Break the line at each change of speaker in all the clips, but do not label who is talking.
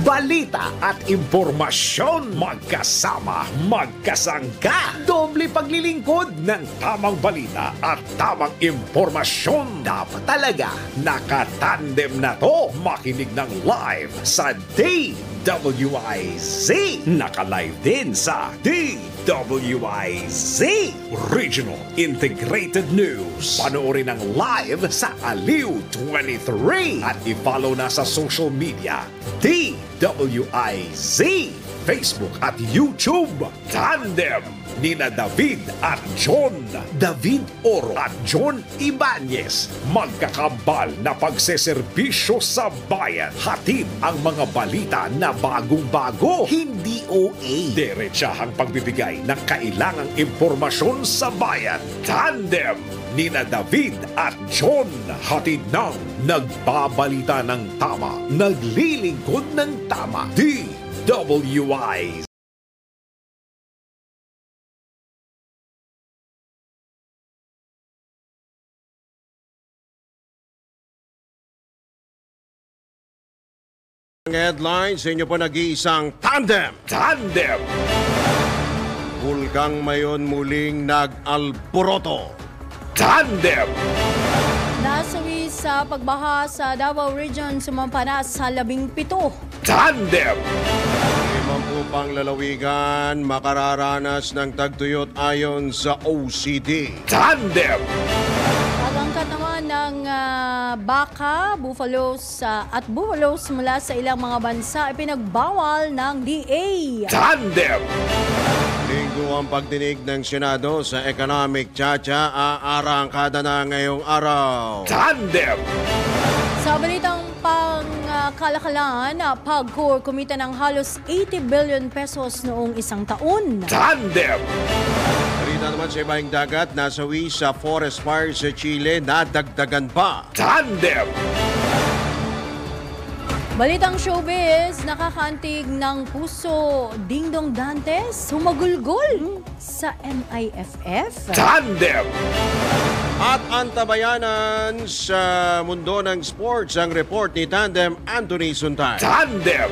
Balita at impormasyon magkasama, magkasangka. Doble paglilingkod ng tamang balita at tamang impormasyon. Dapat talaga nakatandem na to. Makinig ng live sa DWIZ. Naka-live din sa DWIZ Regional Integrated News. Panoorin ang live sa Aliw 23 at i-follow na sa social media DWIZ Facebook at YouTube. Tandem nina David at John. David Oro at John Ibanez. Magkakambal na pagseserbisyo sa bayan. Hatid ang mga balita na bagong-bago. Hindi OA. Diretsahang pagbibigay ng kailangang impormasyon sa bayan. Tandem nina David at John. Hatid ng nagbabalita ng tama. Naglilingkod ng tama. DWIZ.
Headlines sa inyo po nag-iisang tandem.
Tandem.
Bulkang Mayon muling nag-alboroto.
Tandem.
Nasawi sa pagbaha sa Davao Region, sumampa na sa 17.
Tandem.
Limang upang lalawigan makararanas ng tagtuyot ayon sa OCD.
Tandem.
Pag-angkat naman ng baka, buffaloes at buffaloes mula sa ilang mga bansa ay pinagbawal ng DA.
Tandem.
Linggo ang pagdinig ng Senado sa Economic Chacha, aarangkada na ngayong araw.
Tandem.
Sa balitang pangkalakalan, PAGCOR kumita ng halos 80 billion pesos noong isang taon.
Tandem.
Balita naman sa ibang dagat, nasawi sa forest fire sa Chile, nadagdagan pa.
Tandem.
Balitang showbiz, nakakaantig ng puso, Dingdong Dantes, humagulgol sa MIFF.
Tandem.
At antabayanan sa mundo ng sports ang report ni Tandem Anthony Suntay.
Tandem.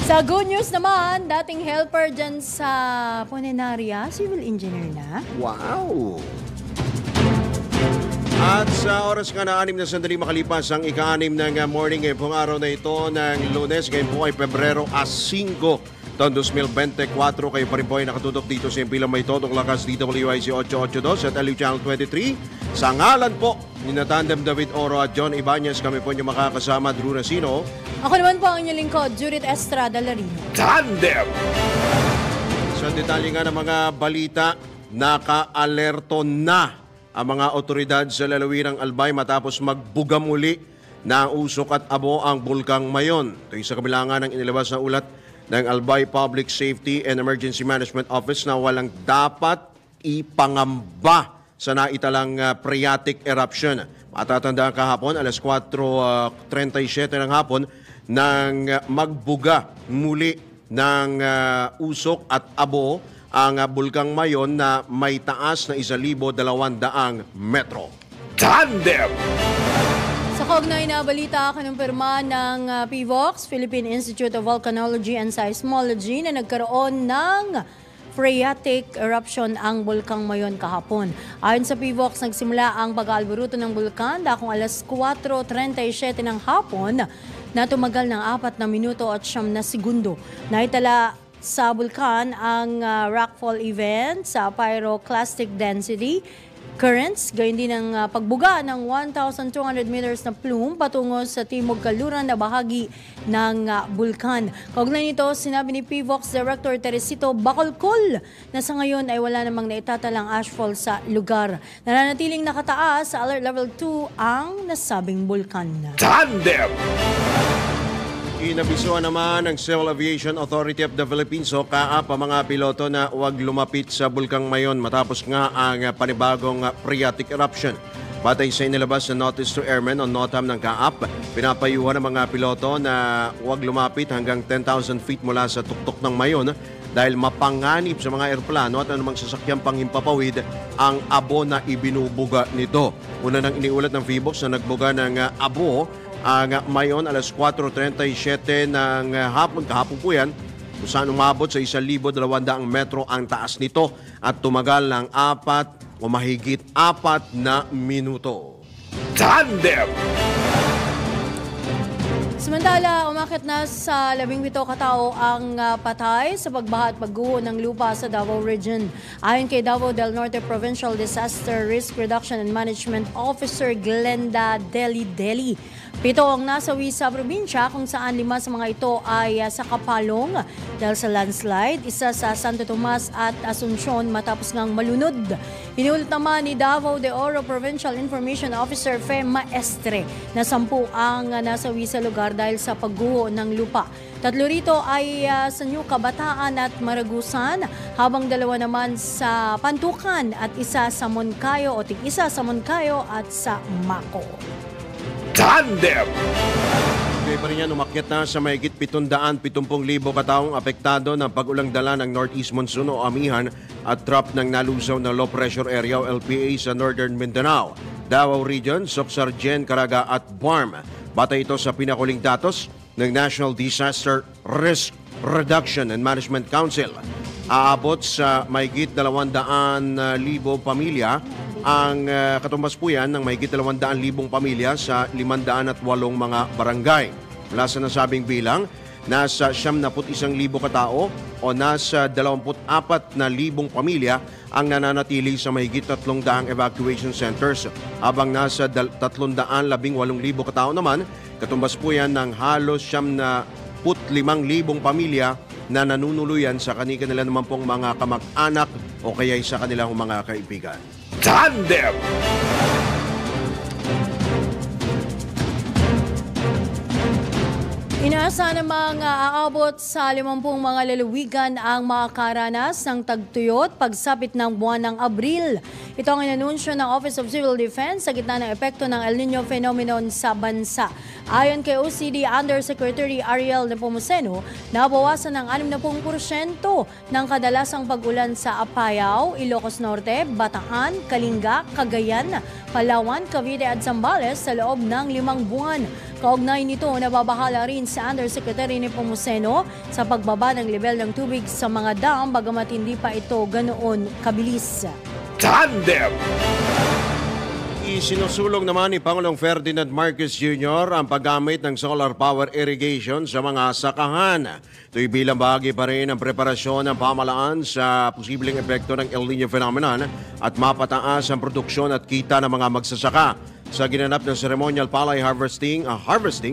Sa good news naman, dating helper dyan sa Punenaria, civil engineer na.
Wow! At sa oras nga na 6 na sandali makalipas ang ika-6 ng morning ngayong pong araw na ito ng Lunes, ngayon po ay Pebrero 5, taon 2024. Kayo pa rin po ay nakatutok dito sa Impilang May Totong Lakas DWIZ 882 at Aliw Channel 23. Sa ngalan po ni Tandem David Oro at John Ibanez, kami po niyo makakasama, Drew Racino.
Ako naman po ang inyong lingkod, Judith Estrada Larino.
Tandem.
Sa detalye nga ng mga balita, naka-alerto na ang mga otoridad sa lalawirang Albay matapos magbuga muli na usok at abo ang Bulkang Mayon. Ito sa kabilangan ng inilabas na ulat ng Albay Public Safety and Emergency Management Office na walang dapat ipangamba sa naitalang phreatic eruption. Matatandaan kahapon, alas 4:37 ng hapon, nang magbuga muli ng usok at abo ang Bulkang Mayon na may taas na 1,200 metro.
Tandem.
Sa kaugnay na balita, kinumpirma ng PVOX, Philippine Institute of Volcanology and Seismology, na nagkaroon ng phreatic eruption ang Bulkang Mayon kahapon. Ayon sa PVOX, nagsimula ang pag-aalboruto ng bulkan dakong alas 4:37 ng hapon na tumagal ng 4 na minuto at 9 na segundo. Naitala sa bulkan ang rockfall event sa pyroclastic density, currents, gayon din ang pagbuga ng 1,200 meters na plume patungo sa timog kaluran na bahagi ng bulkan. Kaugnay nito, sinabi ni PVOX Director Teresito Bacolcol na sa ngayon ay wala namang naitatalang ashfall sa lugar. Nananatiling nakataas sa alert level 2 ang nasabing bulkan.
Tandem.
Inabisuan naman ng Civil Aviation Authority of the Philippines o CAAP ang mga piloto na huwag lumapit sa Bulkang Mayon matapos nga ang panibagong phreatic eruption. Batay sa inilabas na notice to airmen o NOTAM ng CAAP, pinapayuhan ng mga piloto na huwag lumapit hanggang 10,000 feet mula sa tuktok ng Mayon dahil mapanganib sa mga eroplano at anumang sasakyang panghimpapawid ang abo na ibinubuga nito. Una nang iniulat ng PHIVOX na nagbuga ng abo ang mayon alas 4:37 ng hapon, kahapon po yan, kung saan umabot sa 1,200 metro ang taas nito at tumagal ng 4 o mahigit 4 na minuto.
Tandem!
Samantala, umakit na sa 17 katao ang patay sa pagbaha at pagguho ng lupa sa Davao Region. Ayon kay Davao del Norte Provincial Disaster Risk Reduction and Management Officer Glenda Deli, 7 ang nasawi sa probinsya kung saan 5 sa mga ito ay sa Kapalong dahil sa landslide, isa sa Santo Tomas at Asuncion matapos ngang malunod. Inulit naman ni Davao de Oro Provincial Information Officer Fe Maestre na 10 ang nasawi sa lugar dahil sa pagguho ng lupa. 3 rito ay sa New Kabataan at Maragusan, habang 2 naman sa Pantukan at isa sa Moncayo o tig-isa sa Moncayo at sa Maco.
Tandem!
Kaya pa rin yan, umakyat na sa mahigit 770,000 kataong apektado ng pag-ulang dala ng Northeast Monsoon o Amihan at drop ng nalusaw na low pressure area o LPA sa Northern Mindanao, Davao Region, Soc-Sargen, Caraga at Guam. Batay ito sa pinakuling datos ng National Disaster Risk Reduction and Management Council. Aabot sa mahigit 200,000 pamilya ang katumbas po yan ng mahigit 200,000 pamilya sa 508 mga barangay. Mula sa nasabing bilang, nasa 71,000 katao o nasa 24,000 pamilya ang nananatili sa mahigit 300 evacuation centers, habang nasa 318,000 katao naman, katumbas po yan ng halos 75,000 pamilya na nanunuluyan sa kanila naman pong mga kamag-anak o kaya sa kanilang mga kaibigan.
Tandem!
Inaasa namang aabot sa 50 mga lalawigan ang makakaranas ng tagtuyot pagsapit ng buwan ng Abril. Ito ang inanunsyo ng Office of Civil Defense sa gitna ng epekto ng El Nino phenomenon sa bansa. Ayon kay OCD Undersecretary Ariel Nepomuceno, nabawasan ng 60% ng kadalasang pag-ulan sa Apayao, Ilocos Norte, Bataan, Kalinga, Cagayan, Palawan, Cavite at Zambales sa loob ng 5 buwan. Kaugnay nito, nababahala rin si Undersecretary Nepomuceno sa pagbaba ng level ng tubig sa mga dam bagamat hindi pa ito ganoon kabilis.
Tandem!
Isinusulong naman ni Pangulong Ferdinand Marcos Jr. ang paggamit ng solar power irrigation sa mga sakahan. Ito'y bilang bahagi pa rin ng preparasyon ng pamahalaan sa posibleng epekto ng El Nino phenomenon at mapataas ang produksyon at kita ng mga magsasaka. Sa ginanap ng ceremonial palay harvesting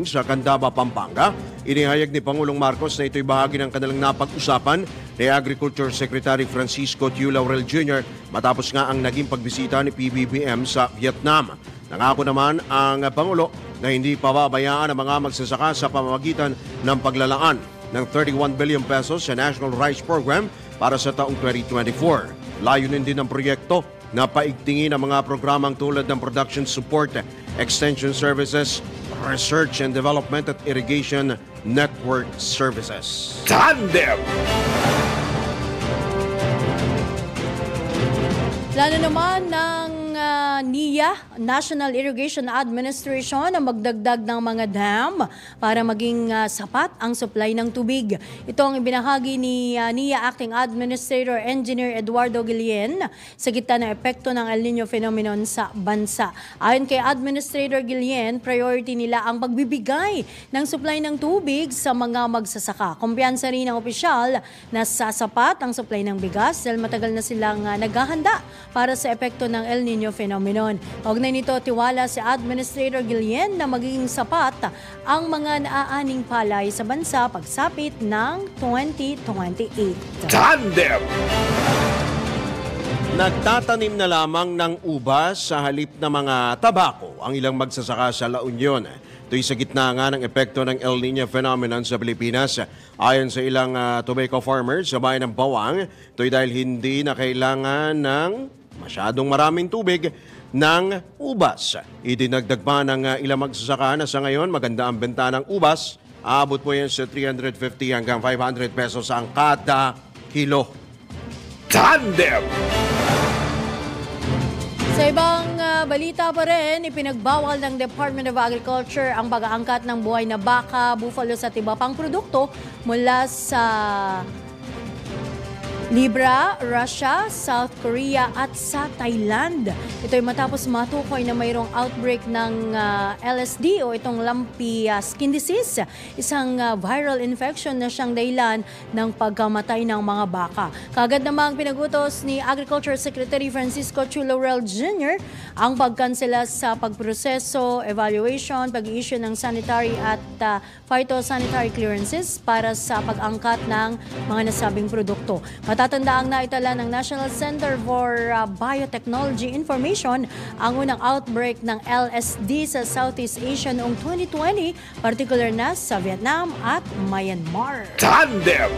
sa Candaba, Pampanga, inihayag ni Pangulong Marcos na ito'y bahagi ng kanilang napag-usapan ni Agriculture Secretary Francisco Tiu Laurel Jr. matapos nga ang naging pagbisita ni PBBM sa Vietnam. Nangako naman ang Pangulo na hindi pababayaan ang mga magsasaka sa pamamagitan ng paglalaan ng 31 billion pesos sa National Rice Program para sa taong 2024. Layunin din ng proyekto na paigtingin ang mga programang tulad ng production support, extension services, research and development at irrigation network services.
Tandem!
Plano naman ng NIA, National Irrigation Administration, na magdagdag ng mga dam para maging sapat ang supply ng tubig. Ito ang ibinahagi ni NIA Acting Administrator Engineer Eduardo Guillen sa gitna ng epekto ng El Nino phenomenon sa bansa. Ayon kay Administrator Guillen, priority nila ang pagbibigay ng supply ng tubig sa mga magsasaka. Kumpiyansa rin ng opisyal na sasapat ang supply ng bigas dahil matagal na silang naghahanda para sa epekto ng El Nino phenomenon. Kaugnay nito, tiwala si Administrator Guillen na magiging sapat ang mga naaaning palay sa bansa pagsapit ng 2028.
Tandem!
Nagtatanim na lamang ng ubas sa halip na mga tabako ang ilang magsasaka sa La Union. Ito'y sa gitna nga ng epekto ng El Nino phenomenon sa Pilipinas. Ayon sa ilang tobacco farmers sa bayan ng Bawang, ito'y dahil hindi na kailangan ng masyadong maraming tubig ng ubas. Idinagdag pa ng ilang magsasaka na sa ngayon maganda ang benta ng ubas. Aabot po yan sa 350 hanggang 500 pesos ang kada kilo.
Tandem!
Sa ibang balita pa rin, ipinagbawal ng Department of Agriculture ang pag-aangkat ng buhay na baka, buffalo at iba pang produkto mula sa Libra, Russia, South Korea at sa Thailand. Ito ay matapos matukoy na mayroong outbreak ng LSD o itong lumpy skin disease, isang viral infection na siyang dahilan ng pagkamatay ng mga baka. Kagad namang pinagutos ni Agriculture Secretary Francisco Chu Laurel Jr. ang pagkansela sa pagproseso, evaluation, pag-i-issue ng sanitary at phytosanitary clearances para sa pag-angkat ng mga nasabing produkto. Matatanda ang naitala ng National Center for Biotechnology Information ang unang outbreak ng LSD sa Southeast Asia noong 2020, particular na sa Vietnam at Myanmar.
Tandem!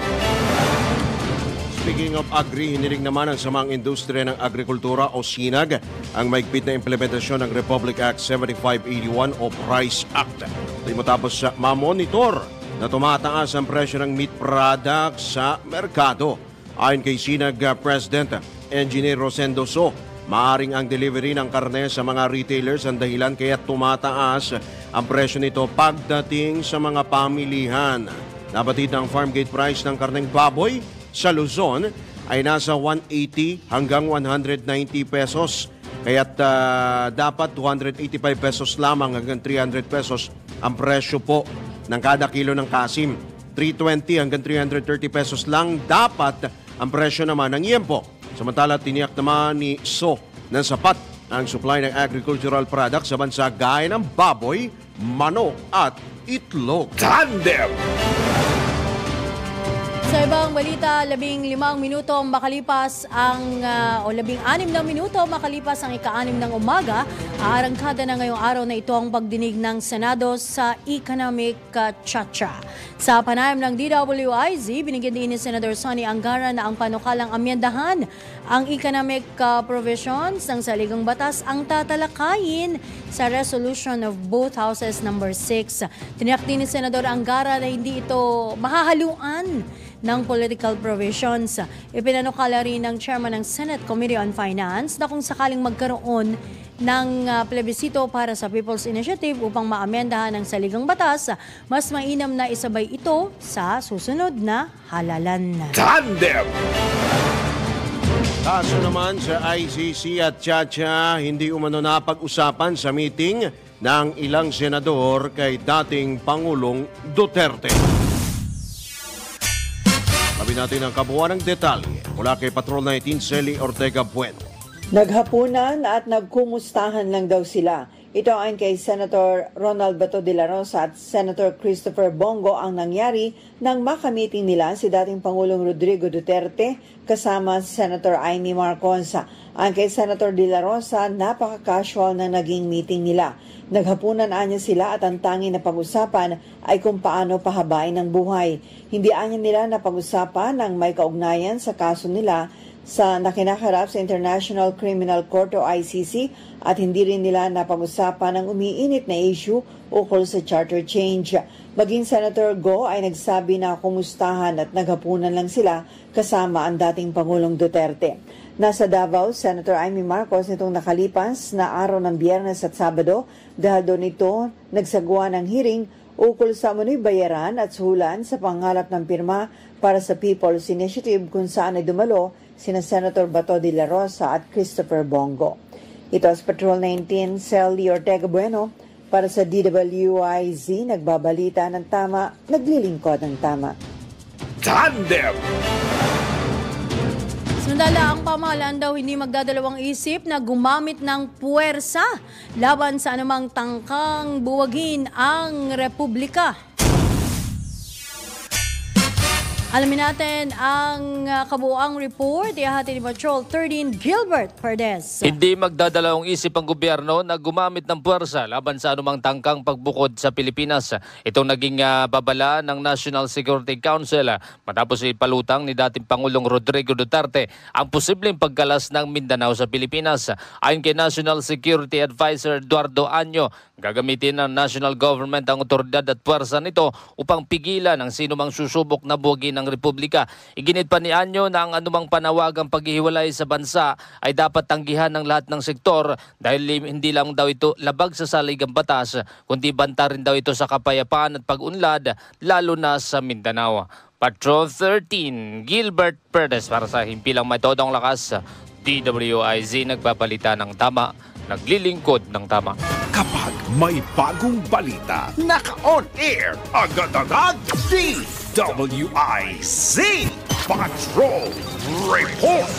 Speaking of agri, hiniling naman ng samang industriya ng agrikultura o SINAG ang maigpit na implementasyon ng Republic Act 7581 o Price Act. Ito'y matapos sa mamonitor na tumataas ang presyo ng meat products sa merkado. Ayon kay SINAG President Engineer Rosendo So, maaring ang delivery ng karne sa mga retailers ang dahilan kaya tumataas ang presyo nito pagdating sa mga pamilihan. Nabatid ng farm gate price ng karneng baboy sa Luzon ay nasa 180 hanggang 190 pesos. Kaya't dapat 285 pesos lamang hanggang 300 pesos ang presyo po ng kada kilo ng kasim. 320 hanggang 330 pesos lang dapat ang presyo naman ng yempo. Samantala, tiniyak naman ni So na sapat ang supply ng agricultural products sa bansa gaya ng baboy, manok at itlog.
Tandem!
Sa ibang balita, 15 minuto makalipas ang, o 16 na minuto makalipas ang ika-6 ng umaga, aarangkada na ngayong araw na ito ang pagdinig ng Senado sa Economic Chacha. Sa panayam ng DWIZ, binigyan din ni Senator Sonny Angara na ang panukalang amyendahan ang economic provisions ng saligang batas ang tatalakayin sa resolution of both houses number 6. Tiniyak din ni Senador Angara na hindi ito mahahaluan ng political provisions. Ipinanukala rin ng chairman ng Senate Committee on Finance na kung sakaling magkaroon ng plebisito para sa People's Initiative upang maamendahan ang saligang batas, mas mainam na isabay ito sa susunod na halalan.
Tandem!
Kaso naman sa ICC at Chacha, hindi umano napag-usapan sa meeting ng ilang senador kay dating Pangulong Duterte. Sabi natin ang kabuuan ng detalye mula kay Patrol 19 Celi Ortega Bueno.
Naghapunan at nagkumustahan lang daw sila. Ito ayon kay Senator Ronald Bato de la Rosa at Senator Christopher Bongo ang nangyari nang makamiting nila si dating Pangulong Rodrigo Duterte kasama si Senator Amy Marcos. Ayon kay Senator de la Rosa, napaka-casual na naging meeting nila. Naghapunan anya sila at ang tanging na pag-usapan ay kung paano pahabain ang buhay. Hindi anya nila napag-usapan ang may kaugnayan sa kaso nila sa nakinaharap sa International Criminal Court o ICC at hindi rin nila napag-usapan ang umiinit na issue ukol sa charter change. Maging Senator Go ay nagsabi na kumustahan at naghapunan lang sila kasama ang dating Pangulong Duterte. Nasa Davao, Senator Amy Marcos nitong nakalipas na araw ng Biyernes at Sabado dahil doon ito nagsagawa ng hearing ukol sa umano'y bayaran at suhulan sa pangalap ng pirma para sa People's Initiative kung saan ay dumalo sina Senator Bato de la Rosa at Christopher Bongo. Ito as Patrol 19, Celi Ortega Bueno para sa DWIZ, nagbabalita ng tama, naglilingkod ng tama.
Tandem!
Samantala, ang pamahalaan daw hindi magdadalawang isip na gumamit ng puwersa laban sa anumang tangkang buwagin ang Republika. Alamin natin ang kabuuang report. Ihahati ni Patrol 13 Gilbert Perdes.
Hindi magdadalawang isip ang gobyerno na gumamit ng puwersa laban sa anumang tangkang pagbukod sa Pilipinas. Itong naging babala ng National Security Council matapos ipalutang ni dating Pangulong Rodrigo Duterte ang posibleng pagkalas ng Mindanao sa Pilipinas. Ayon kay National Security Advisor Eduardo Año, gagamitin ng national government ang otoridad at puwersa nito upang pigilan ang sinumang susubok na buwagin ng ng Republika. Iginit pa ni Anyo na ang anumang panawagang paghihiwalay sa bansa ay dapat tanggihan ng lahat ng sektor dahil hindi lang daw ito labag sa saligang batas, kundi banta rin daw ito sa kapayapaan at pag-unlad, lalo na sa Mindanao. Patrol 13, Gilbert Perez para sa Himpilang Metodong Lakas. DWIZ nagpapalita ng tama, naglilingkod ng tama.
Kapag may bagong balita, naka-on air, agad-agad, DWIZ Patrol Report.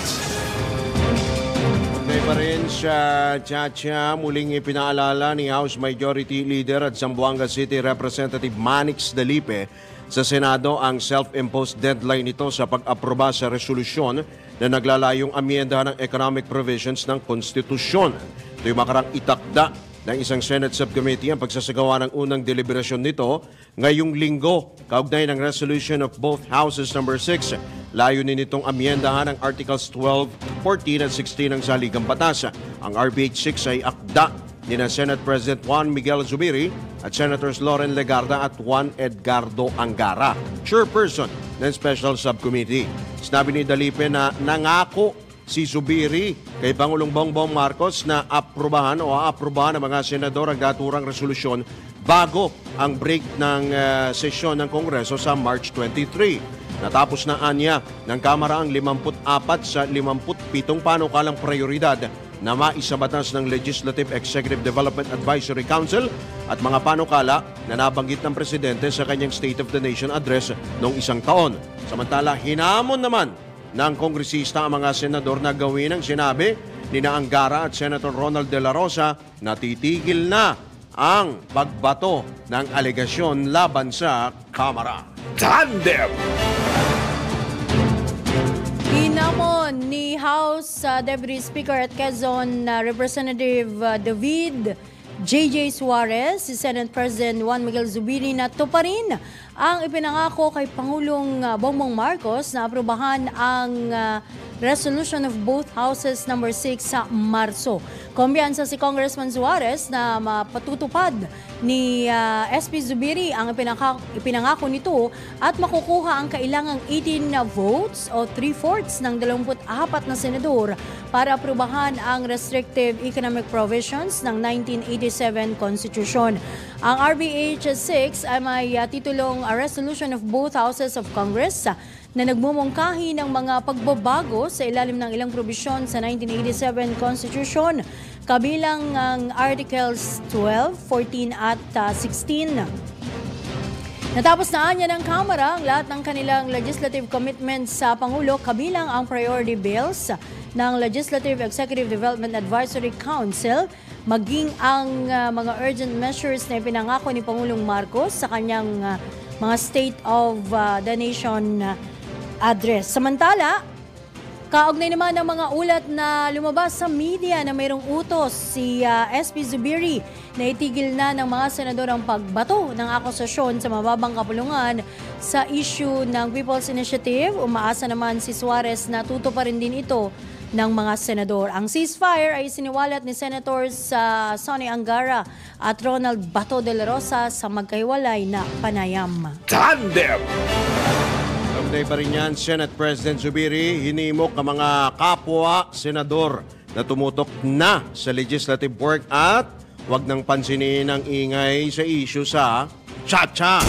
May pa rin sa Chacha, muling ipinaalala ni House Majority Leader at Zamboanga City Representative Manix Dalipe sa Senado ang self-imposed deadline nito sa pag-aproba sa resolusyon na naglalayong amyendahan ng economic provisions ng konstitusyon. Ito yung makarang itakda ng isang Senate Subcommittee ang pagsasagawa ng unang deliberasyon nito ngayong linggo, kaugnay ng resolution of both Houses number 6. Layunin nitong amyendahan ang Articles 12, 14 at 16 ng Saligang Batas. Ang RBH 6 ay akda ni na Senate President Juan Miguel Zubiri at Senators Loren Legarda at Juan Edgardo Angara, chairperson ng Special Subcommittee. Sinabi ni Dalipe na nangako si Zubiri kay Pangulong Bongbong Marcos na aprobahan o aaprobahan ng mga senador ang naturang resolusyon bago ang break ng sesyon ng Kongreso sa March 23. Natapos na anya ng Kamara ang 54 sa 57 panukalang prioridad na maisabatas ng Legislative Executive Development Advisory Council at mga panukala na nabanggit ng Presidente sa kanyang State of the Nation address noong isang taon. Samantala, hinamon naman ng kongresista ang mga senador na gawin ang sinabi ni na Angara at Senator Ronald De La Rosa na titigil na ang pagbato ng alegasyon laban sa Kamara.
Tandem!
Hinamon ni House Deputy Speaker at Quezon Representative David J.J. Suarez, si Senate President Juan Miguel Zubiri na tuparin ang ipinangako kay Pangulong Bongbong Marcos na aprobahan ang resolution of both houses number 6 sa Marso. Kumbiyansa si Congressman Suarez na mapatutupad ni SP Zubiri ang ipinangako nito at makukuha ang kailangang 18 votes o 3/4 ng 24 na senador para aprobahan ang restrictive economic provisions ng 1987 Constitution. Ang RBH 6 ay may titulong A Resolution of Both Houses of Congress na nagmumungkahi ng mga pagbabago sa ilalim ng ilang probisyon sa 1987 Constitution, kabilang ang Articles 12, 14 at 16. Natapos na anya ng Kamara ang lahat ng kanilang legislative commitments sa Pangulo, kabilang ang priority bills ng Legislative Executive Development Advisory Council, maging ang mga urgent measures na ipinangako ni Pangulong Marcos sa kanyang mga State of the Nation address. Samantala, kaugnay naman ng mga ulat na lumabas sa media na mayroong utos si SP Zubiri na itigil na ng mga senador ang pagbato ng akusasyon sa mababang kapulungan sa issue ng People's Initiative. Umaasa naman si Suarez na tutuparin din ito ng mga senador. Ang ceasefire ay siniwalat ni Senators Sonny Angara at Ronald Bato de la Rosa sa magkahiwalay na panayam.
Tandem!
Sunday pa rin yan, Senate President Zubiri hinimok ang mga kapwa senador na tumutok na sa legislative work at huwag nang pansinin ang ingay sa issue sa Chacha.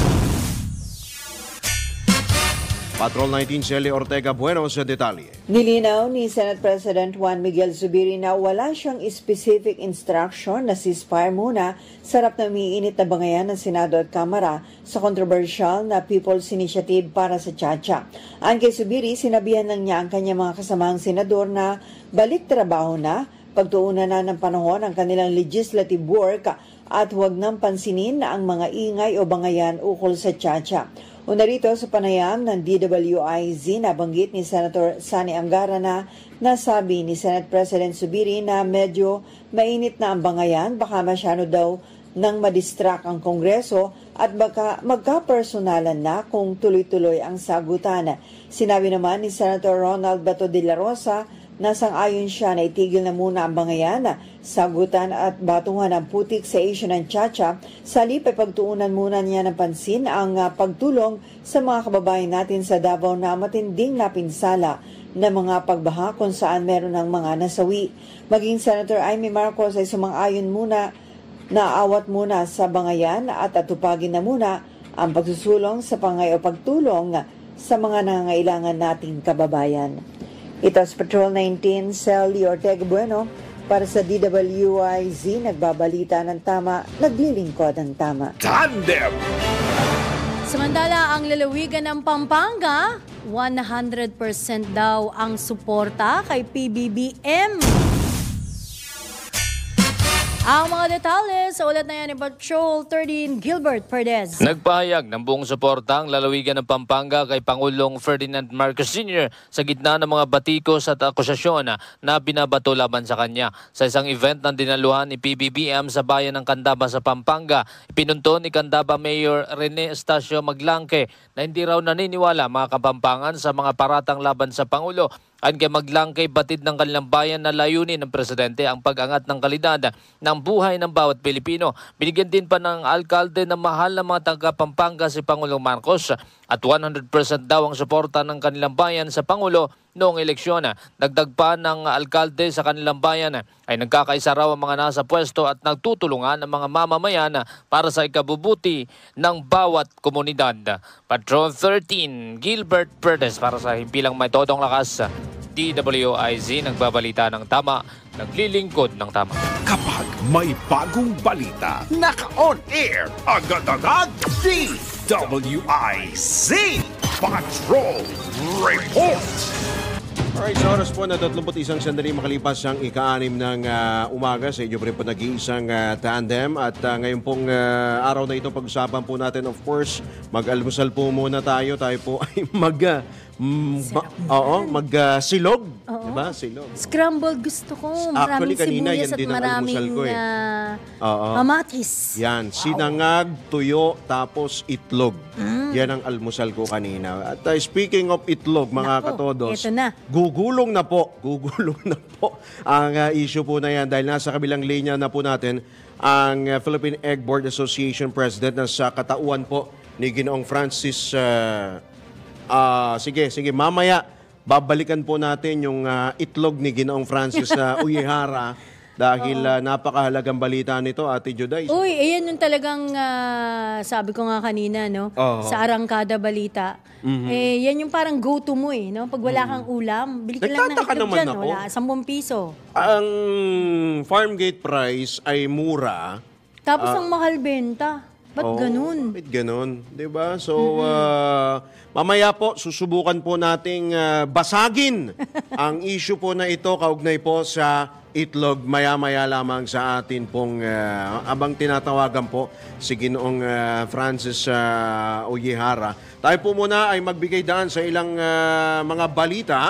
Patrol 19, Celi Ortega Bueno sa detalye.
Nilinaw ni Senate President Juan Miguel Zubiri na wala siyang specific instruction na ceasefire muna sa harap ng umiinit na bangayan ng Senado at Kamara sa controversial na People's Initiative para sa Chacha. Ayon kay Zubiri, sinabihan lang niya ang kanyang mga kasamahang senador na balik trabaho na, pagtuunan na ng panahon ang kanilang legislative work at huwag nang pansinin na ang mga ingay o bangayan ukol sa Chacha. Una rito sa panayam ng DWIZ, nabanggit ni Senator Sonny Angara na nasabi ni Senate President Zubiri na medyo mainit na ang bangayan, baka masyado daw nang madistract ang Kongreso at baka magka-personalan na kung tuloy-tuloy ang sagutan. Sinabi naman ni Senator Ronald Bato de la Rosa Nasang-ayon siya na itigil na muna ang bangayan, sagutan at batuhan ng putik sa Asian and Chacha. Sa halip ay pagtuunan muna niya ng pansin ang pagtulong sa mga kababayan natin sa Davao na matinding napinsala na mga pagbaha kung saan meron ng mga nasawi. Maging Senator Amy Marcos ay sumang-ayon muna na awat muna sa bangayan at atupagin na muna ang pagsusulong sa pangay o pagtulong sa mga nangangailangan nating kababayan. Ito sa Patrol 19, Sally Ortega Bueno para sa DWIZ, nagbabalita ng tama, naglilingkod ng tama.
Tandem!
Samantala, ang lalawigan ng Pampanga, 100% daw ang suporta kay PBBM. Ang mga detalye sa ulat na yan ni Patrol 13, Gilbert Perdez.
Nagpahayag ng buong suporta ang lalawigan ng Pampanga kay Pangulong Ferdinand Marcos Sr. sa gitna ng mga batikos at akusasyon na binabato laban sa kanya. Sa isang event ng dinaluhan ni PBBM sa bayan ng Candaba sa Pampanga, ipinunto ni Candaba Mayor Rene Estacio Maglangke na hindi raw naniniwala mga Kapampangan sa mga paratang laban sa Pangulo. Ayon kay Maglangke, batid ng kanilang bayan na layunin ng presidente ang pag-angat ng kalidad ng buhay ng bawat Pilipino. Binigyan din pa ng alkalde na mahal na mga taga-Pampanga si Pangulong Marcos at 100% daw ang suporta ng kanilang bayan sa Pangulo noong eleksyon. Dagdag pa ng alkalde sa kanilang bayan ay nagkakaisa raw ang mga nasa pwesto at nagtutulungan ang mga mamamayan para sa ikabubuti ng bawat komunidad. Patrol 13, Gilbert Perdes para sa Himpilang May Todong Lakas. DWIZ, nagbabalita ng tama, naglilingkod ng tama.
Kapag may bagong balita, naka-on air, agad-agad, DWIZ Patrol Report!
Alright, sa oras po na 31 sandali makalipas ang ika-6 ng umaga. Sa inyo pa rin po nag-iisang tandem. At ngayon pong araw na ito, pag-usapan po natin, of course, mag-almusal po muna tayo. Tayo po ay silog. Diba? Silog.
Scrambled gusto ko.
Actually,
Maraming
kanina,
sibuyas
yan
at
din ang
maraming
almusal ko eh.
kamatis.
Yan, sinangag, tuyo, tapos itlog. Yan ang almusal ko kanina. At speaking of itlog, mga katodos,
eto na.
gugulong na po ang issue po na yan dahil nasa kabilang linya na po natin ang Philippine Egg Board Association President na sa katauhan po ni Ginoong Francis. Sige, mamaya babalikan po natin yung itlog ni Ginoong Francis Uyihara dahil napakahalagang balita nito, Ate Juday.
Uy, ayan yung talagang sabi ko nga kanina, no? Sa Arangkada Balita. Yan yung parang go-to mo eh, no? Pag wala kang ulam, bili ka lang ng
Nagtataka
itlog
naman
dyan.
ako.
Wala, 10 piso.
Ang farm gate price ay mura.
Tapos ang mahal benta. Ba't ganun?
Ba't ganun? Diba? So, mamaya po, susubukan po nating basagin ang issue po na ito kaugnay po sa itlog maya-maya lamang sa atin pong abang tinatawagan po si Ginoong Francis Uyihara. Tayo po muna ay magbigay daan sa ilang mga balita.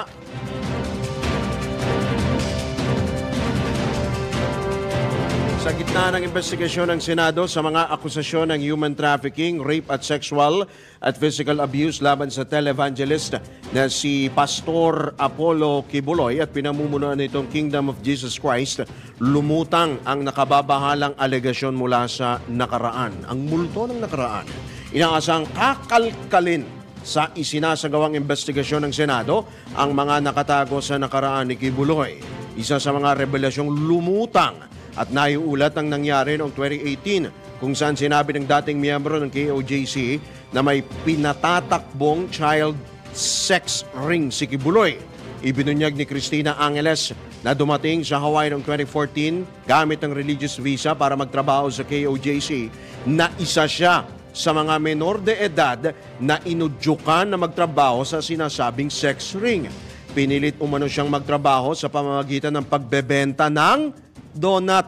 Sa gitna ng investigasyon ng Senado sa mga akusasyon ng human trafficking, rape at sexual at physical abuse laban sa televangelist na si Pastor Apollo Kibuloy at pinamumunuan nitong Kingdom of Jesus Christ, lumutang ang nakababahalang alegasyon mula sa nakaraan. Ang multo ng nakaraan, inaasang kakalkalin sa isinasagawang investigasyon ng Senado ang mga nakatago sa nakaraan ni Kibuloy. Isa sa mga revelasyong lumutang at naiulat ang nangyari noong 2018 kung saan sinabi ng dating miyembro ng KOJC na may pinatatakbong child sex ring si Kibuloy. Ibinunyag ni Cristina Angeles na dumating sa Hawaii noong 2014 gamit ang religious visa para magtrabaho sa KOJC na isa siya sa mga menor de edad na inudyukan na magtrabaho sa sinasabing sex ring. Pinilit umano siyang magtrabaho sa pamamagitan ng pagbebenta ng donut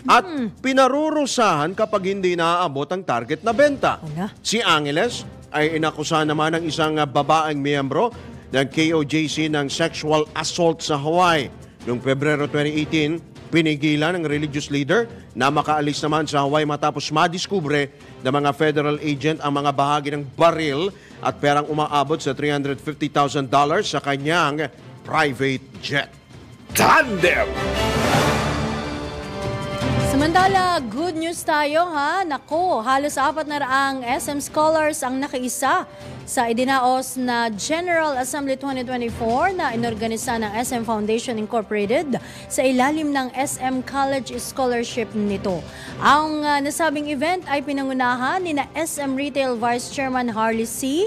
at pinarurusahan kapag hindi naaabot ang target na benta. Si Angeles ay inakusahan naman ng isang babaeng miyembro ng KOJC ng sexual assault sa Hawaii. Noong Pebrero 2018, pinigilan ng religious leader na makaalis naman sa Hawaii matapos madiskubre ng mga federal agent ang mga bahagi ng baril at perang umaabot sa $350,000 sa kanyang private jet.
Tandem.
Samantala, good news tayo ha. Naku, halos 400 SM scholars ang nakaisa sa idinaos na General Assembly 2024 na inorganisa ng SM Foundation Incorporated sa ilalim ng SM College Scholarship nito. Ang nasabing event ay pinangunahan ni na SM Retail Vice Chairman Harley C.,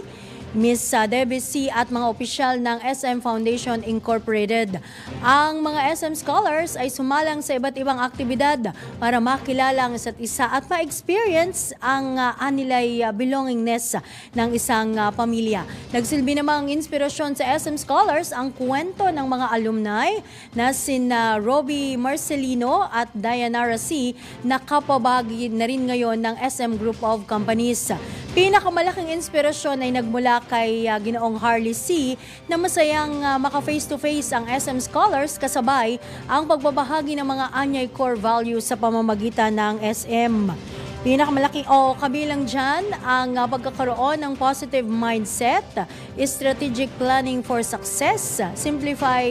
Miss Debbie C. at mga opisyal ng SM Foundation Incorporated. Ang mga SM scholars ay sumalang sa iba't ibang aktibidad para makilala ang isa't isa at ma-experience ang anilay belongingness ng isang pamilya. Nagsilbi namang inspirasyon sa SM scholars ang kwento ng mga alumni na sina Robbie Marcelino at Dayanara C. na kapabagi na rin ngayon ng SM Group of Companies. Pinakamalaking inspirasyon ay nagmula kay Ginoong Harley C. na masayang maka-face-to-face ang SM scholars kasabay ang pagbabahagi ng mga anyay core values sa pamamagitan ng SM. Pinakamalaki kabilang dyan ang pagkakaroon ng positive mindset, strategic planning for success, simplify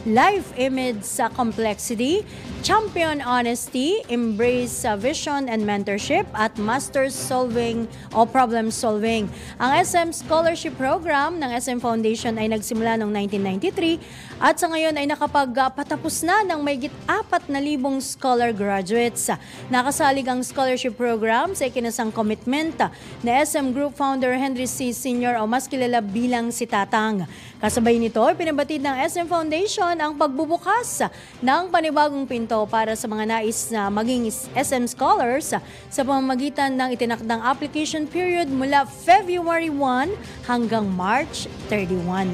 life amid sa complexity, champion honesty, embrace vision and mentorship, at master solving o problem solving. Ang SM Scholarship Program ng SM Foundation ay nagsimula noong 1993 at sa ngayon ay nakapagpatapos na ng mayigit 4,000 scholar graduates. Nakasalig ang scholarship program sa ikinasang commitment na SM Group founder Henry C. Sr. o mas kilala bilang si Tatang. Kasabay nito, pinabatid ng SM Foundation ang pagbubukas ng panibagong pinto para sa mga nais na maging SM scholars sa pamamagitan ng itinakdang application period mula February 1 hanggang March 31.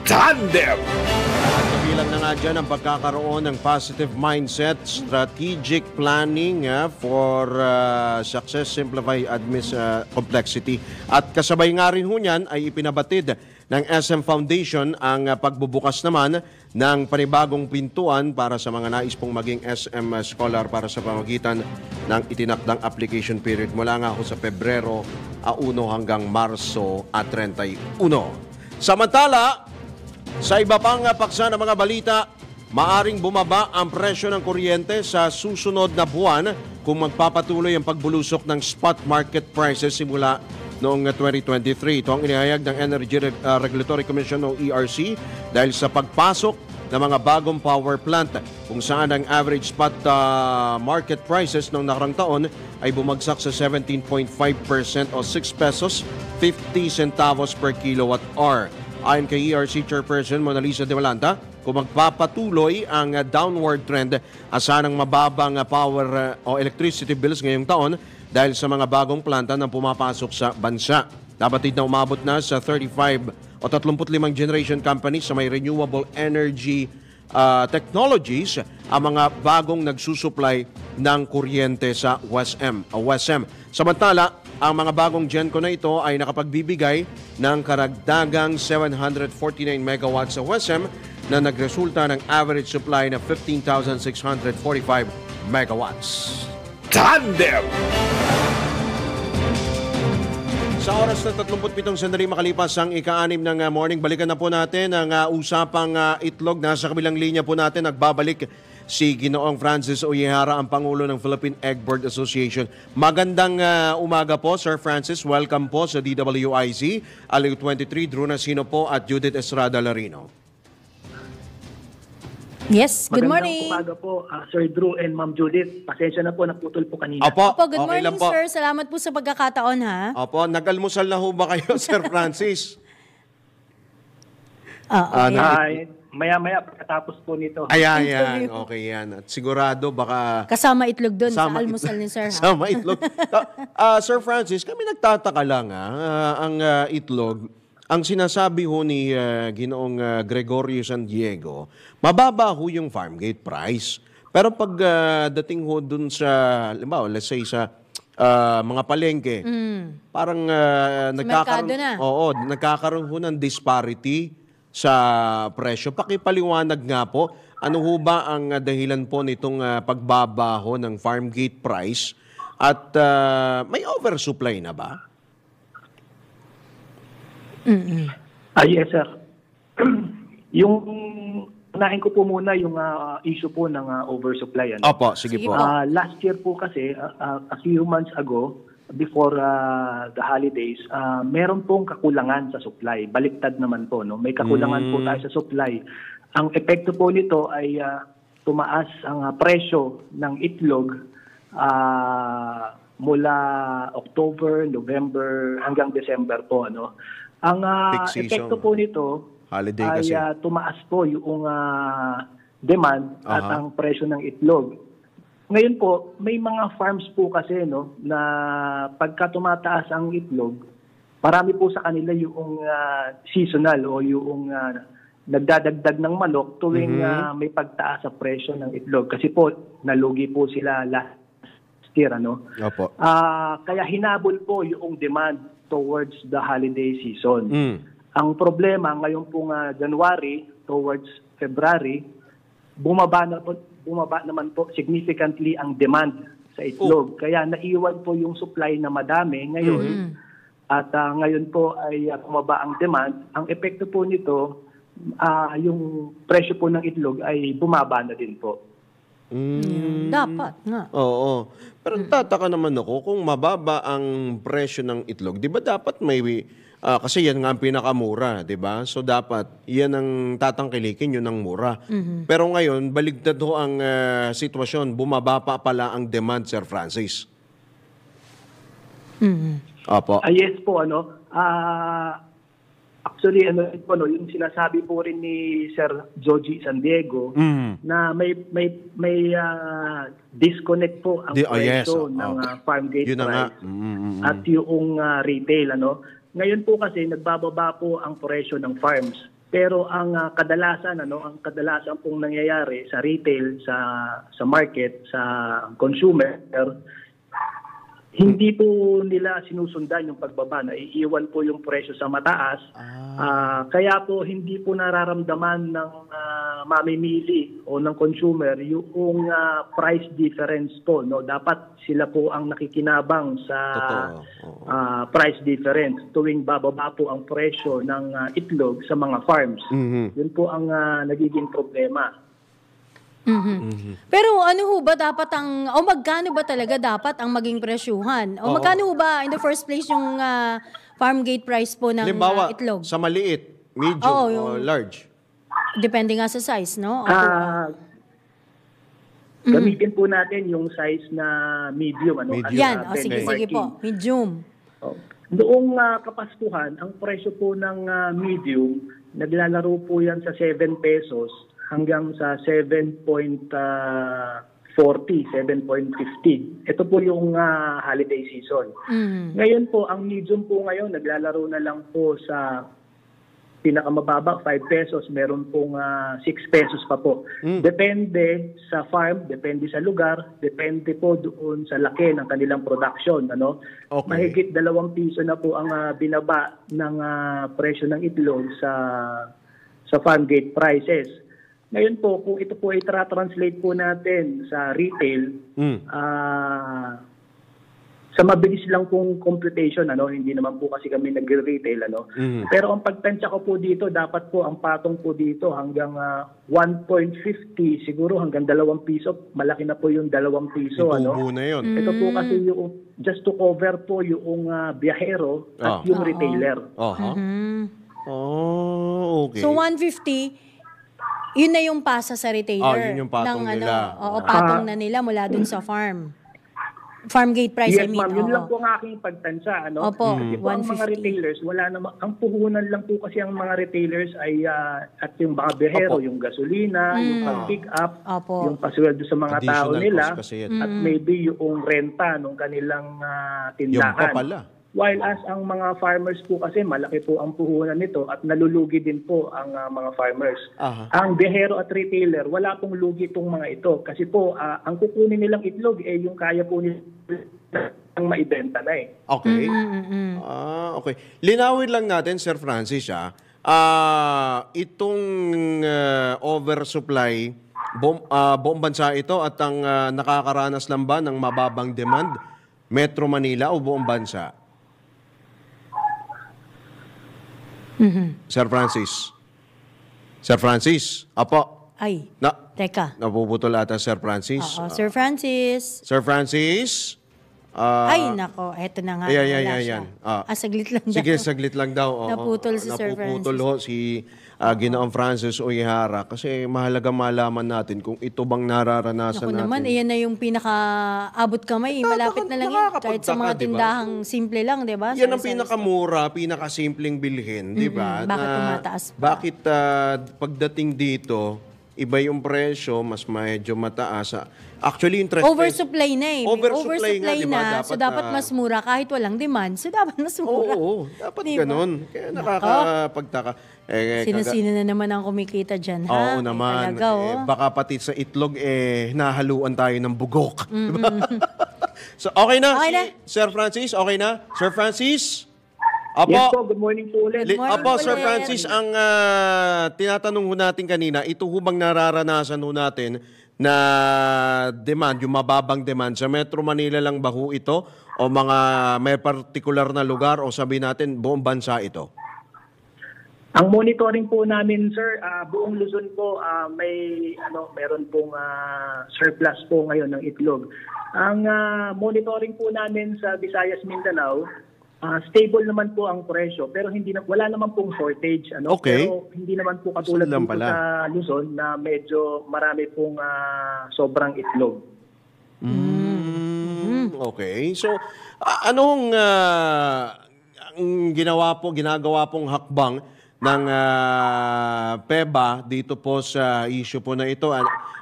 Tandem.
Kabilang na nga dyan ang pagkakaroon ng positive mindset, strategic planning for success, simplify, complexity. At kasabay nga rin ho niyan ay ipinabatid ng SM Foundation ang pagbubukas naman ng panibagong pintuan para sa mga nais pong maging SM Scholar para sa pamagitan ng itinakdang application period mula nga ho sa Pebrero 1 hanggang Marso 31. Samantala, sa iba pang paksa ng mga balita, maaring bumaba ang presyo ng kuryente sa susunod na buwan kung magpapatuloy ang pagbulusok ng spot market prices simula noong 2023. Ito ang inihayag ng Energy Regulatory Commission o ERC dahil sa pagpasok ng mga bagong power plant kung saan ang average spot market prices noong nakarang taon ay bumagsak sa 17.5% o 6 pesos 50 centavos per kilowatt hour. Ayon kay ERC Chairperson Mona Lisa de Valanta, kung magpapatuloy ang downward trend, asanang mababang power o electricity bills ngayong taon dahil sa mga bagong planta na pumapasok sa bansa. Dapat na umabot na sa 35 o 35 generation companies sa may renewable energy technologies ang mga bagong nagsusupply ng kuryente sa WESM. Samantala, ang mga bagong GenCo na ito ay nakapagbibigay ng karagdagang 749 megawatts sa WESM na nagresulta ng average supply na 15,645 megawatts.
Tandem.
Sa oras na 37 sandali makalipas ang ika-6 ng morning, balikan na po natin ang usapang itlog. Nasa kabilang linya po natin, nagbabalik si Ginoong Francis Oyehara, ang Pangulo ng Philippine Egg Board Association. Magandang umaga po, Sir Francis. Welcome po sa DWIZ. Aliw 23, Drew Nasino po at Judith Estrada Larino.
Yes, good morning.
Magandang umaga po, Sir Drew and Ma'am Judith. Pasensya na po, naputol po kanina.
Opo, good
okay
morning,
po.
sir. Salamat po sa pagkakataon, ha?
Opo, nag-almusal na ho ba kayo, Sir Francis?
Okay.
Maya-maya pagkatapos po nito.
Ayan. Okay yan. At sigurado baka...
Kasama itlog doon sa
Kasama
almusal ni sir, ha?
Kasama itlog. Sir Francis, kami nagtataka lang ang itlog. Ang sinasabi ho ni Ginoong Gregorio San Diego, mababa ho yung farm gate price. Pero pag dating ho dun sa, let's say sa mga palengke, parang nagkakaroon ho ng disparity sa presyo. Pakipaliwanag nga po, ano ho ba ang dahilan po nitong pagbaba ho ng farm gate price at may oversupply na ba?
Yes, sir. Yung Unahin ko po muna yung issue po ng oversupply.
Opo, sige
Sige
po.
po.
Last year po kasi, a few months ago, before the holidays, meron pong kakulangan sa supply. Baliktad naman po, no? May kakulangan po tayo sa supply. Ang epekto po nito ay tumaas ang presyo ng itlog mula October, November hanggang December po, ano. Ang
Peak season.
epekto po nito
Holiday
ay
kasi.
tumaas po yung demand at
Aha.
ang presyo ng itlog. Ngayon po, may mga farms po kasi, no, na pagka tumataas ang itlog, marami po sa kanila yung seasonal o yung nagdadagdag ng manok tuwing may pagtaas sa presyo ng itlog. Kasi po, nalugi po sila last year. Ano?
Opo.
Kaya hinabol po yung demand towards the holiday season.
Mm.
Ang problema, ngayon pong January towards February, bumaba naman po significantly ang demand sa itlog. Kaya naiwan po yung supply na madami ngayon. At ngayon po ay bumaba ang demand. Ang epekto po nito, yung presyo po ng itlog ay bumaba na din po.
Dapat nga.
Oo. Pero tataka naman ako kung mababa ang presyo ng itlog. 'Di ba dapat may kasi yan nga ang pinakamura, 'di ba? So dapat yan ang tatangkilikin, yun ang mura. Pero ngayon baligtad ho ang sitwasyon, bumaba pa pala ang demand, Sir Francis. Opo.
Yes po, ano. Actually, ano po, no, yung sinasabi po rin ni Sir Joji San Diego na may disconnect po ang
Yes.
presyo ng farm gate
Yun na nga.
price at yung retail, ano. Ngayon po kasi nagbababa po ang presyo ng farms. Pero ang kadalasan, ano, ang kadalasan pong nangyayari sa retail, sa market, sa consumer, hindi po nila sinusundan yung pagbaba. Naiiwan po yung presyo sa mataas. Kaya po hindi po nararamdaman ng mamimili o ng consumer yung price difference po. No? Dapat sila po ang nakikinabang sa price difference tuwing bababa po ang presyo ng itlog sa mga farms. Yun po ang nagiging problema.
Pero ano ho ba dapat o magkano ba talaga dapat ang maging presyuhan? O magkano ho ba in the first place yung farm gate price po ng
Halimbawa,
itlog?
sa maliit, medium,
Oo,
o large.
Depende nga sa size, no?
Gamitin po natin yung size na medium. Ano,
Medium.
Yan,
as
sige
benchmarking.
po. Medium.
Noong kapaskuhan, ang presyo po ng medium, naglalaro po yan sa 7 pesos hanggang sa 7.40, 7.50. Ito po yung holiday season. Ngayon po, ang medium po ngayon, naglalaro na lang po sa pinakamababa, 5 pesos. Meron pong 6 pesos pa po. Depende sa farm, depende sa lugar, depende po doon sa laki ng kanilang production. Ano?
Okay.
Mahigit 2 piso na po ang binaba ng presyo ng itlog sa farm gate prices. Ngayon po, kung ito po ay translate po natin sa retail, sa mabilis lang pong computation, ano, hindi naman po kasi kami nag-retail, ano. Pero ang pagtansya ko po dito, dapat po ang patong po dito hanggang 1.50, siguro hanggang 2 piso. Malaki na po yung 2 piso, ano.
Itubo na yun.
Ito po kasi yung, just to cover po yung biyahero at yung retailer.
Okay.
So 150, yun na yung pasa sa retailer.
Yun yung patong nila.
Patong na nila mula dun sa farm. Farm gate price,
Yes,
I mean.
ma'am. Yun lang po ang aking pagtansya. Ano?
Opo,
Kasi po ang mga
150.
retailers, wala naman. Ang puhunan lang po kasi ang mga retailers ay at yung mga bihero, yung gasolina, yung pag-pick up,
Opo.
yung pasweldo sa mga tao
Additional
nila,
cost kasi yan.
at maybe yung renta ng kanilang
Yung pa
tindahan.
pala.
While as ang mga farmers po kasi malaki po ang puhunan nito at nalulugi din po ang mga farmers. Ang bihero at retailer, wala pong lugi itong mga ito. Kasi po, ang kukunin nilang itlog yung kaya po nilang maibenta na eh.
Okay. Okay. Linawin lang natin, Sir Francis, itong oversupply, buong bansa ito at ang nakakaranas lang ba ng mababang demand, Metro Manila o buong bansa? Sir Francis. Sir Francis, apo.
Ay, teka.
Napuputol ata, Sir Francis.
Oo, Sir Francis.
Sir Francis?
Ay, nako, eto na nga. Wala siya. Saglit lang
Sige,
daw.
saglit lang daw.
Naputol si Sir Francis.
Napuputol ho si Ginoong Francis Uehara kasi mahalaga malaman natin kung ito bang nararanasan
Naku
natin.
naman, iyan na yung pinaka-abot kamay. Malapit na lang yun. Kahit sa mga tindahang simple lang, di ba?
Yan ang pinakamura, pinakasimpleng bilhin, di ba?
Bakit tumataas pa?
Bakit pagdating dito, iba yung presyo, mas medyo mataas. Actually, yung
oversupply na eh.
Oversupply nga, di ba?
So dapat mas mura kahit walang demand. So dapat mas mura.
Oo, dapat
Diba?
ganun. Kaya nakakapagtaka.
Sino-sino na naman ang kumikita dyan, ha?
Oo naman.
Talaga, oh.
Baka pati sa itlog, nahaluan tayo ng bugok. Diba? So, okay na, Sir Francis? Okay na? Sir Francis? Apo,
Yes po, good morning po ulit.
Apo, Sir Francis, ang tinatanong ho natin kanina, ito ho bang nararanasan ho natin na demand, yung mababang demand, sa Metro Manila lang ba ho ito? O mga may particular na lugar o sabi natin buong bansa ito?
Ang monitoring po namin, sir, buong Luzon po meron pong surplus po ngayon ng itlog. Ang monitoring po namin sa Visayas, Mindanao, stable naman po ang presyo pero wala naman pong shortage,
Okay.
Pero hindi naman po katulad dito sa Luzon na medyo marami pong sobrang itlog.
Okay. So anong ang ginagawa pong hakbang ng PEBA dito po sa issue po na ito?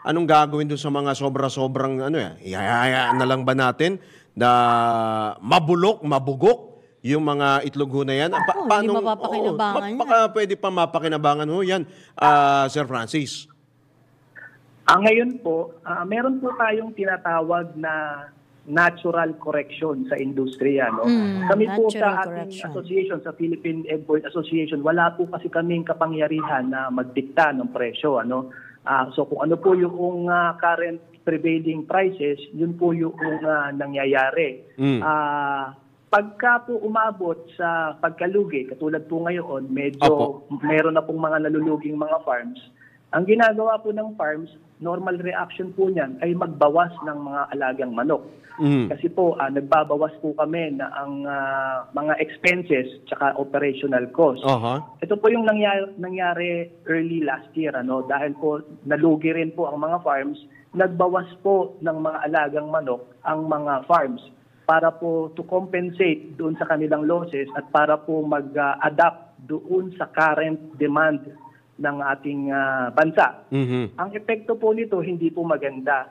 Anong gagawin doon sa mga sobra-sobrang ihayaan na lang ba natin na mabugok yung mga itlog ho na yan?
Hindi mapapakinabangan yan.
Baka pwede pa mapakinabangan ho yan, Sir Francis.
Ngayon po, meron po tayong tinatawag na natural correction sa industriya. Kami po sa ating association, sa Philippine Egg Board Association, wala po kasi kaming kapangyarihan na magdikta ng presyo. So kung ano po yung current prevailing prices, yun po yung nangyayari. Pagka po umabot sa pagkalugi, katulad po ngayon, medyo meron na pong mga naluluging mga farms. Ang ginagawa po ng farms, normal reaction po niyan ay magbawas ng mga alagang manok. Kasi po, nagbabawas po kami na ang mga expenses tsaka operational cost. Ito po yung nangyari early last year. Dahil po nalugi rin po ang mga farms, nagbawas po ng mga alagang manok ang mga farms para po to compensate doon sa kanilang losses at para po mag-adapt doon sa current demand ng ating bansa. Ang epekto po nito hindi po maganda.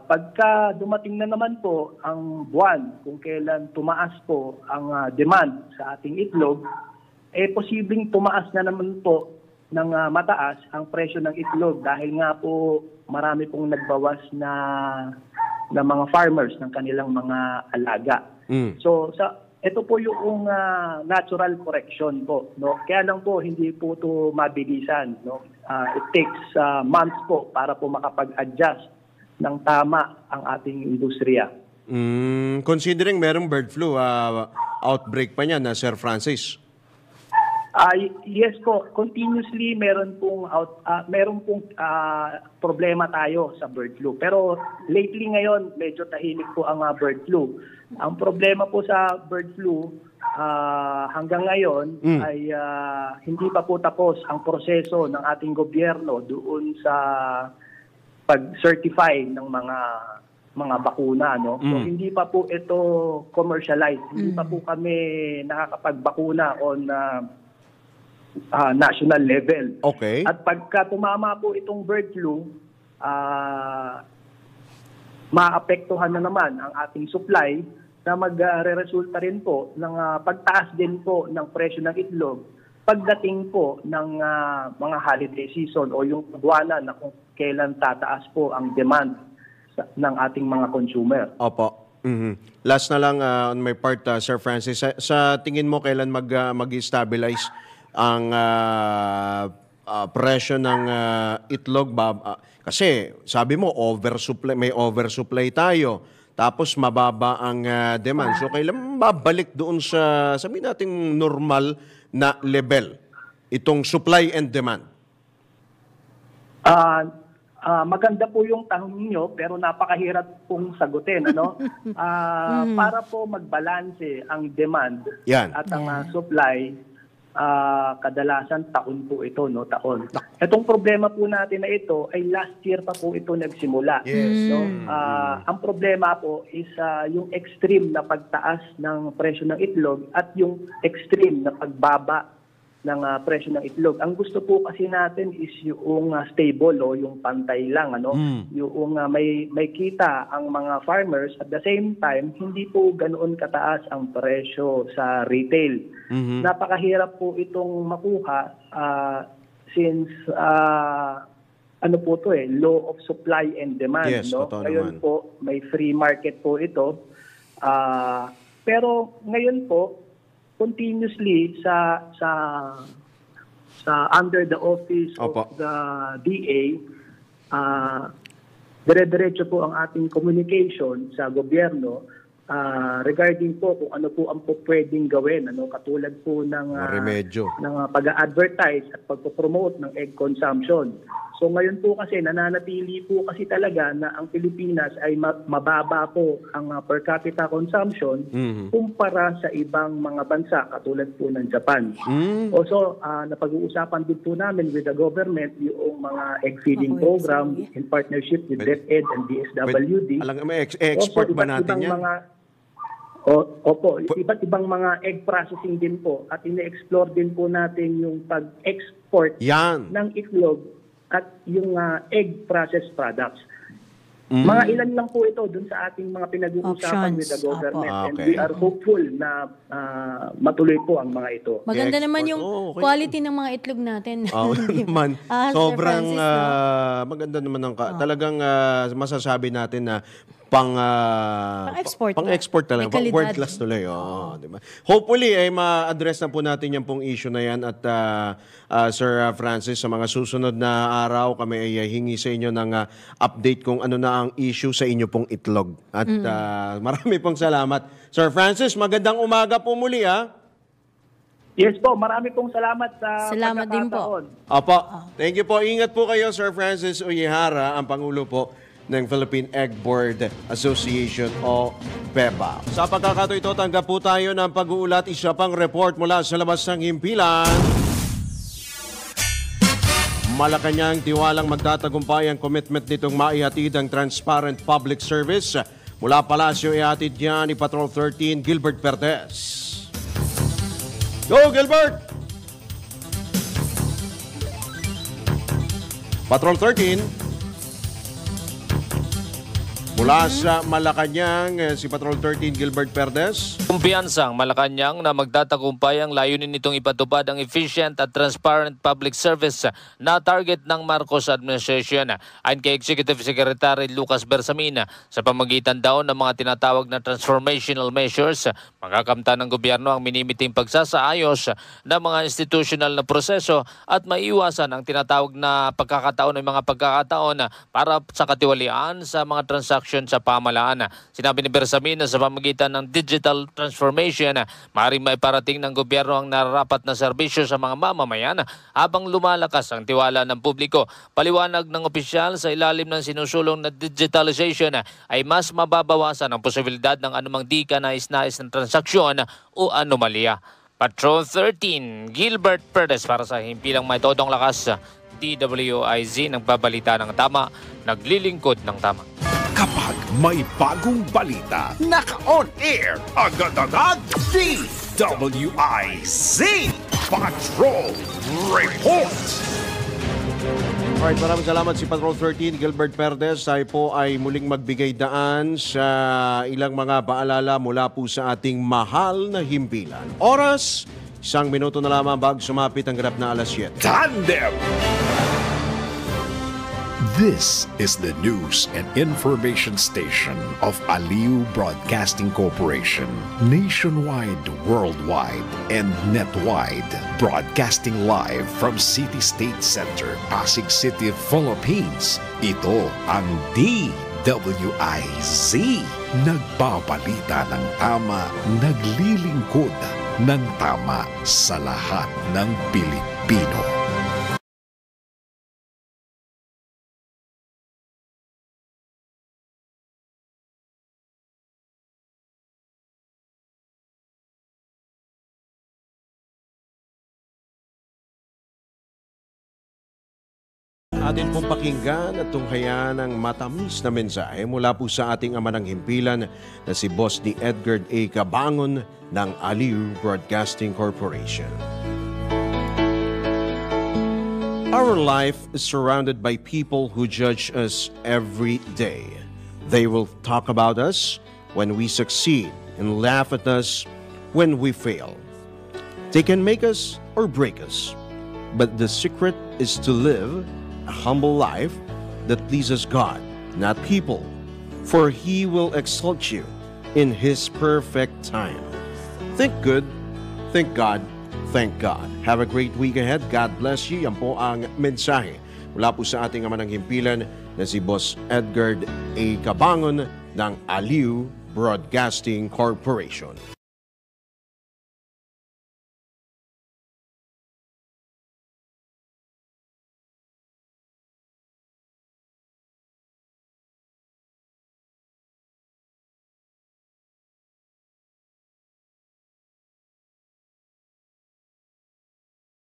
Pagka dumating na naman po ang buwan, kung kailan tumaas po ang demand sa ating itlog, posibleng tumaas na naman po ng mataas ang presyo ng itlog dahil nga po marami pong nagbawas na mga farmers ng kanilang mga alaga. So ito po yung natural correction po, Kaya lang po hindi po ito mabilisan, It takes months po para po makapag-adjust ng tama ang ating industriya.
Considering merong bird flu outbreak pa niyan, Sir Francis.
Yes po, continuously meron pong problema tayo sa bird flu. Pero lately ngayon, medyo tahimik po ang bird flu. Ang problema po sa bird flu hanggang ngayon ay hindi pa po tapos ang proseso ng ating gobyerno doon sa pag-certify ng mga bakuna, So hindi pa po ito commercialized. Hindi pa po kami nakakapagbakuna on national level.
Okay.
At pagka tumama po itong bird flu, maapektuhan na naman ang ating supply na magre-resulta rin po ng pagtaas din po ng presyo ng itlog pagdating po ng mga holiday season o yung buwanan na kung kailan tataas po ang demand ng ating mga consumer.
Opo. Last na lang on my part, Sir Francis. Sa tingin mo kailan mag-stabilize ang presyo ng itlog? Kasi sabi mo may oversupply tayo. Tapos mababa ang demand. So kailan babalik doon sa sabihin nating normal na level itong supply and demand?
Maganda po yung tanong niyo pero napakahirap pong sagutin, ano? Para po magbalanse ang demand at ang supply, kadalasan taon po ito, no, taon. Itong problema po natin na ito ay last year pa po ito nagsimula. No? Ang problema po is yung extreme na pagtaas ng presyo ng itlog at yung extreme na pagbaba ng presyo ng itlog. Ang gusto po kasi natin is yung stable o yung pantay lang, ano, yung may kita ang mga farmers, at the same time hindi po ganoon kataas ang presyo sa retail. Napakahirap po itong makuha since ano po to law of supply and demand, no. Ngayon po may free market po ito. Pero ngayon po continuously sa under the office of the DA, dire-diretso po ang ating communication sa gobyerno regarding po kung ano po ang pwedeng gawin, ano, katulad po ng pag-advertise at pagpo-promote ng egg consumption. So ngayon po kasi nananatili po kasi talaga na ang Pilipinas ay mababa po ang per capita consumption kumpara sa ibang mga bansa katulad po ng Japan. Also, napag-uusapan din po namin with the government yung mga egg feeding program in partnership with DepEd and DSWD.
Export ba natin yan?
Opo, iba't ibang mga egg processing din po at ine-explore din po natin yung pag-export ng itlog at yung egg processed products. Mga ilan lang po ito dun sa ating mga pinag-uusapan with the government. And we are hopeful na matuloy po ang mga ito.
Maganda naman yung quality ng mga itlog natin.
Sobrang maganda naman ang talagang masasabi natin na pang-export talaga. World class tuloy. Diba? Hopefully, ay ma-address na po natin yung pong issue na yan. At Sir Francis, sa mga susunod na araw, kami ay hingi sa inyo ng update kung ano na ang issue sa inyo pong itlog. At marami pong salamat. Sir Francis, magandang umaga po muli,
Yes po, marami pong salamat sa
salamat din po.
Opo. Thank you po. Ingat po kayo, Sir Francis Uyihara, ang Pangulo po ng Philippine Egg Board Association o PEBA. Sa pagkakataon ito, tanggap po tayo ng pag-uulat, isa pang report mula sa labas ng himpilan. Malacanang tiwalang magtatagumpay ang commitment nitong maihatid ang transparent public service. Mula Palasyo, ihatid niya ni Patrol 13, Gilbert Perez. Go, Gilbert! Patrol 13. Mula sa Malacanang, si Patrol 13 Gilbert Perez.
Kumpiyansang Malacanang na magtatagumpay ang layunin nitong ipatupad ang efficient at transparent public service na target ng Marcos administration. Ayon kay Executive Secretary Lucas Bersamin, sa pamagitan daw ng mga tinatawag na transformational measures, magakamtan ng gobyerno ang minimiting pagsasaayos ng mga institutional na proseso at maiwasan ang tinatawag na pagkakataon ng mga pagkakataon para sa katiwalian sa mga transaksyon sa pamahalaan. Sinabi ni Bersamin na sa pamamagitan ng digital transformation, maaaring maiparating ng gobyerno ang nararapat na serbisyo sa mga mamamayan habang lumalakas ang tiwala ng publiko. Paliwanag ng opisyal, sa ilalim ng sinusulong na digitalization ay mas mababawasan ang posibilidad ng anumang di kanais-nais ng transaksyon o anomalya. Patrol 13, Gilbert Perez para sa himpilang may todong lakas. DWIZ, nagbabalita ng tama, naglilingkod ng tama.
Kapag may bagong balita, naka-on air, agad-agad, DWIZ Patrol Report!
Alright, maraming salamat si Patrol 13, Gilbert Perez. Tayo po ay muling magbigay daan sa ilang mga paalala mula po sa ating mahal na himpilan. Oras, 1 minuto na lamang bago sumapit ang ganap na alas 7.
Tandem! This is the news and information station of Aliu Broadcasting Corporation. Nationwide, worldwide, and netwide. Broadcasting live from City State Center, Pasig City, Philippines. Ito ang DWIZ. Nagbabalita ng tama, naglilingkod ng tama sa lahat ng Pilipino.
Atin pong pakinggan at tunghayan ang matamis na mensahe mula po sa ating ama ng himpilan na si Boss D. Edgar A. Cabangon ng Aliw Broadcasting Corporation. Our life is surrounded by people who judge us every day. They will talk about us when we succeed and laugh at us when we fail. They can make us or break us, but the secret is to live a humble life that pleases God, not people, for He will exalt you in His perfect time. Think good, think God, thank God. Have a great week ahead. God bless you. Yan po ang mensahe mula po sa ating ama ng himpilan na si Boss Edgar A. Cabangon ng Aliw Broadcasting Corporation.